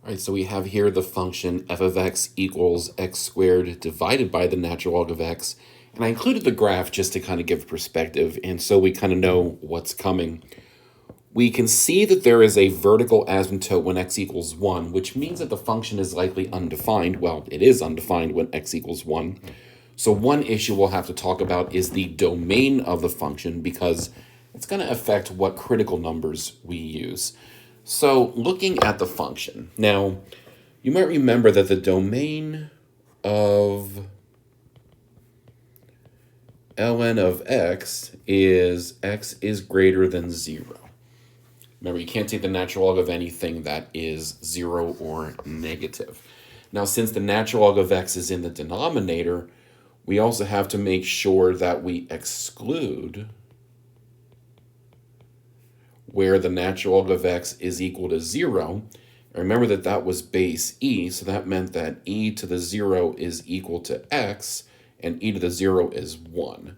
All right, so we have here the function f of x equals x squared divided by the natural log of x. And I included the graph just to kind of give perspective, and so we kind of know what's coming. We can see that there is a vertical asymptote when x equals 1, which means that the function is likely undefined. Well, it is undefined when x equals 1. So one issue we'll have to talk about is the domain of the function, because it's going to affect what critical numbers we use. So looking at the function, now you might remember that the domain of ln of x is greater than 0. Remember, you can't take the natural log of anything that is 0 or negative. Now, since the natural log of x is in the denominator, we also have to make sure that we exclude where the natural log of x is equal to 0. And remember that that was base e, so that meant that e to the 0 is equal to x, and e to the 0 is 1.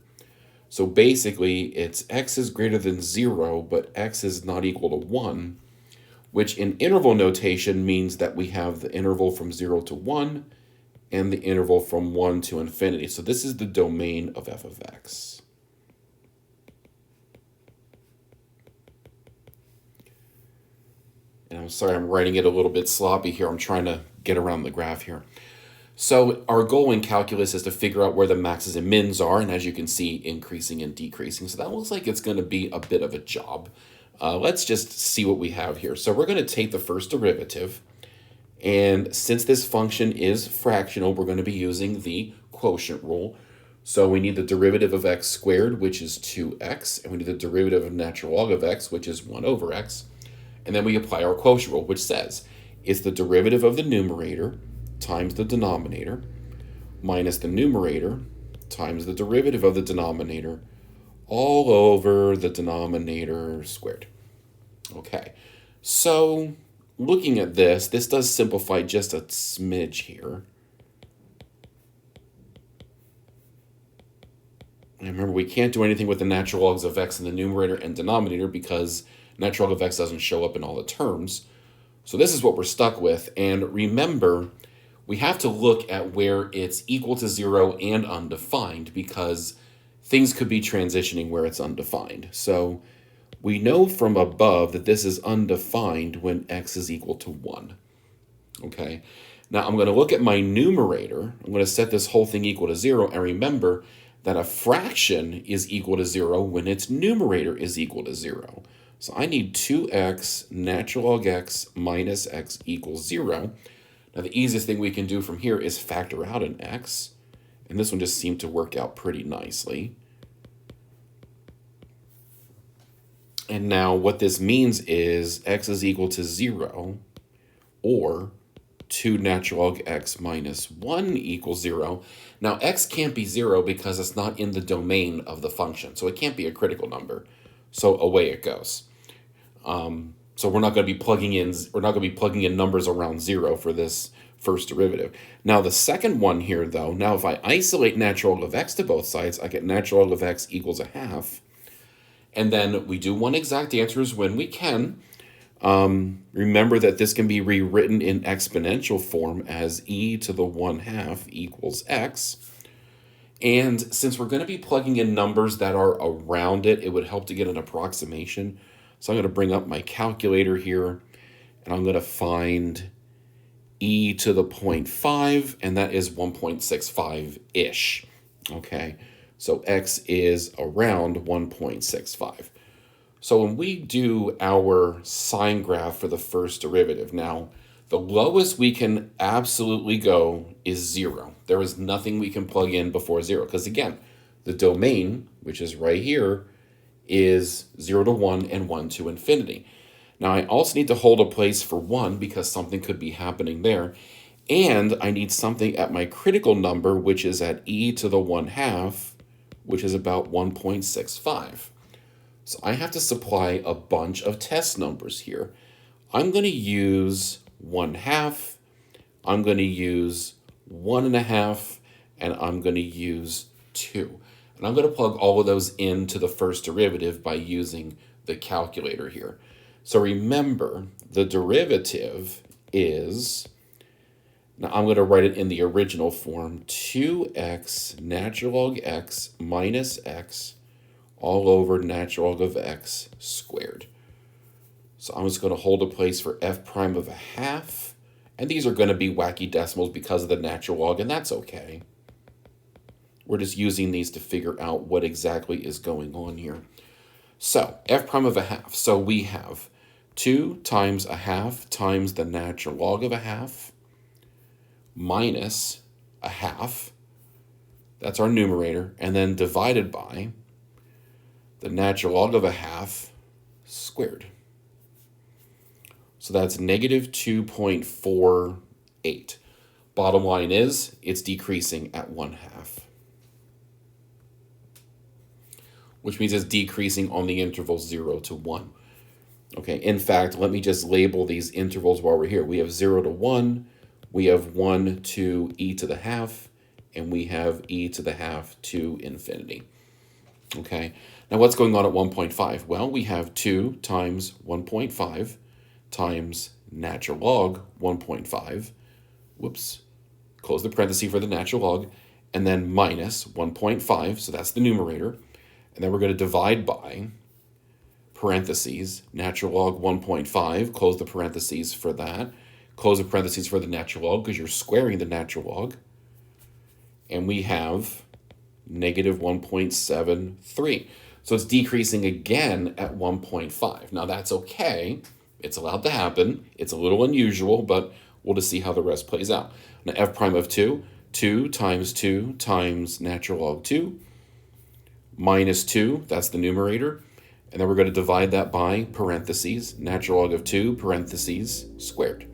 So basically, it's x is greater than 0, but x is not equal to 1, which in interval notation means that we have the interval from 0 to 1 and the interval from 1 to infinity. So this is the domain of f of x. And I'm sorry, I'm writing it a little bit sloppy here. I'm trying to get around the graph here. So our goal in calculus is to figure out where the maxes and mins are, and as you can see, increasing and decreasing. So that looks like it's going to be a bit of a job. Let's just see what we have here. So we're going to take the first derivative, and since this function is fractional, we're going to be using the quotient rule. So we need the derivative of x squared, which is 2x, and we need the derivative of natural log of x, which is 1 over x. And then we apply our quotient rule, which says it's the derivative of the numerator times the denominator minus the numerator times the derivative of the denominator all over the denominator squared. Okay, so looking at this does simplify just a smidge here. And remember, we can't do anything with the natural logs of x in the numerator and denominator because natural log of x doesn't show up in all the terms. So this is what we're stuck with. And remember, we have to look at where it's equal to 0 and undefined, because things could be transitioning where it's undefined. So we know from above that this is undefined when x is equal to 1. Okay, now I'm going to look at my numerator. I'm going to set this whole thing equal to 0, and remember that a fraction is equal to 0 when its numerator is equal to 0. So I need 2x natural log x minus x equals 0. Now the easiest thing we can do from here is factor out an x, and this one just seemed to work out pretty nicely. And now what this means is x is equal to 0, or 2 natural log x minus 1 equals 0. Now x can't be 0 because it's not in the domain of the function, so it can't be a critical number. So away it goes. So we're not going to be plugging in numbers around 0 for this first derivative. Now the second one here, though, now if I isolate natural log of x to both sides, I get natural log of x equals 1/2. And then we do want exact answers when we can. Remember that this can be rewritten in exponential form as e to the 1/2 equals x. And since we're going to be plugging in numbers that are around it, it would help to get an approximation. So I'm going to bring up my calculator here, and I'm going to find e to the 0.5, and that is 1.65-ish. Okay, so x is around 1.65. So when we do our sign graph for the first derivative, now the lowest we can absolutely go is 0. There is nothing we can plug in before 0, because again, the domain, which is right here, is 0 to 1 and 1 to infinity. Now I also need to hold a place for 1 because something could be happening there. And I need something at my critical number, which is at e to the 1/2, which is about 1.65. So I have to supply a bunch of test numbers here. I'm going to use 1/2, I'm going to use 1.5, and I'm going to use 2. And I'm going to plug all of those into the first derivative by using the calculator here. So remember, the derivative is, now I'm going to write it in the original form, 2x natural log x minus x all over natural log of x squared. So I'm just going to hold a place for f prime of a half. And these are going to be wacky decimals because of the natural log, and that's okay. We're just using these to figure out what exactly is going on here. So f prime of a half. So we have 2 times a half times the natural log of a half minus a half. That's our numerator. And then divided by the natural log of a half squared. So that's negative 2.48. Bottom line is it's decreasing at 1/2. Which means it's decreasing on the interval 0 to 1. Okay, in fact, let me just label these intervals while we're here. We have 0 to 1, we have 1 to e to the half, and we have e to the half to infinity. Okay, now what's going on at 1.5? Well, we have 2 times 1.5 times natural log 1.5. Whoops, close the parenthesis for the natural log, and then minus 1.5, so that's the numerator. And then we're going to divide by parentheses, natural log 1.5, close the parentheses for that, close the parentheses for the natural log because you're squaring the natural log. And we have negative 1.73. So it's decreasing again at 1.5. Now that's okay. It's allowed to happen. It's a little unusual, but we'll just see how the rest plays out. Now f prime of 2, 2 times natural log 2, minus 2, that's the numerator. And then we're going to divide that by parentheses, natural log of 2, parentheses, squared.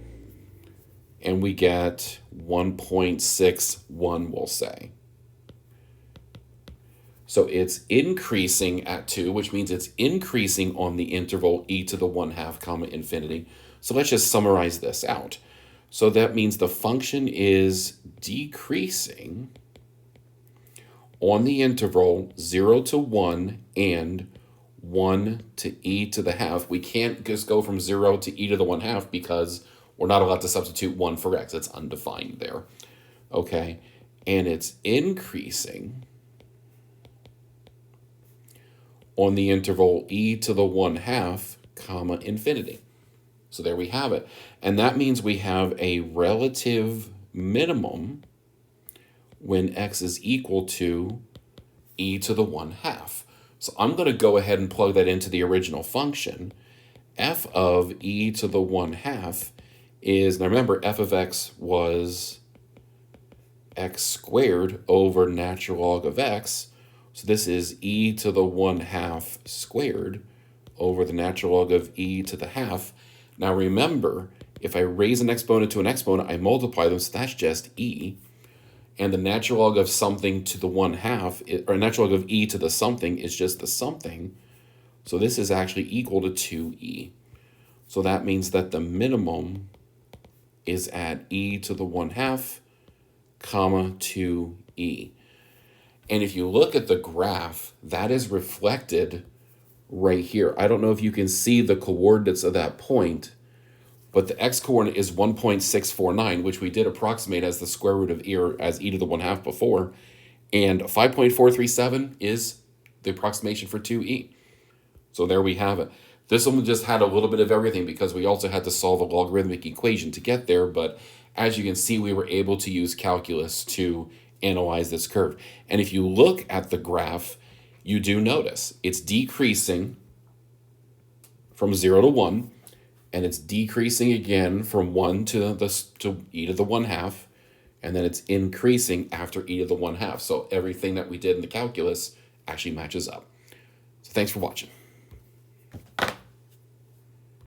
And we get 1.61, we'll say. So it's increasing at 2, which means it's increasing on the interval e to the 1/2 comma infinity. So let's just summarize this out. So that means the function is decreasing on the interval 0 to 1 and 1 to e to the half. We can't just go from 0 to e to the 1/2 because we're not allowed to substitute 1 for x. It's undefined there. Okay, and it's increasing on the interval e to the 1/2 comma infinity. So there we have it. And that means we have a relative minimum when x is equal to e to the 1/2. So I'm going to go ahead and plug that into the original function. F of e to the 1/2 is, now remember, f of x was x squared over natural log of x. So this is e to the 1/2 squared over the natural log of e to the half. Now remember, if I raise an exponent to an exponent, I multiply them, so that's just e. And the natural log of something to the 1/2, or natural log of e to the something is just the something. So this is actually equal to 2e. So that means that the minimum is at e to the 1/2, comma 2e. And if you look at the graph, that is reflected right here. I don't know if you can see the coordinates of that point, but the x-coordinate is 1.649, which we did approximate as the square root of e, or as e to the 1/2 before. And 5.437 is the approximation for 2e. So there we have it. This one just had a little bit of everything because we also had to solve a logarithmic equation to get there. But as you can see, we were able to use calculus to analyze this curve. And if you look at the graph, you do notice it's decreasing from 0 to 1, and it's decreasing again from 1 to e to the 1/2, and then it's increasing after e to the 1/2. So everything that we did in the calculus actually matches up. So thanks for watching.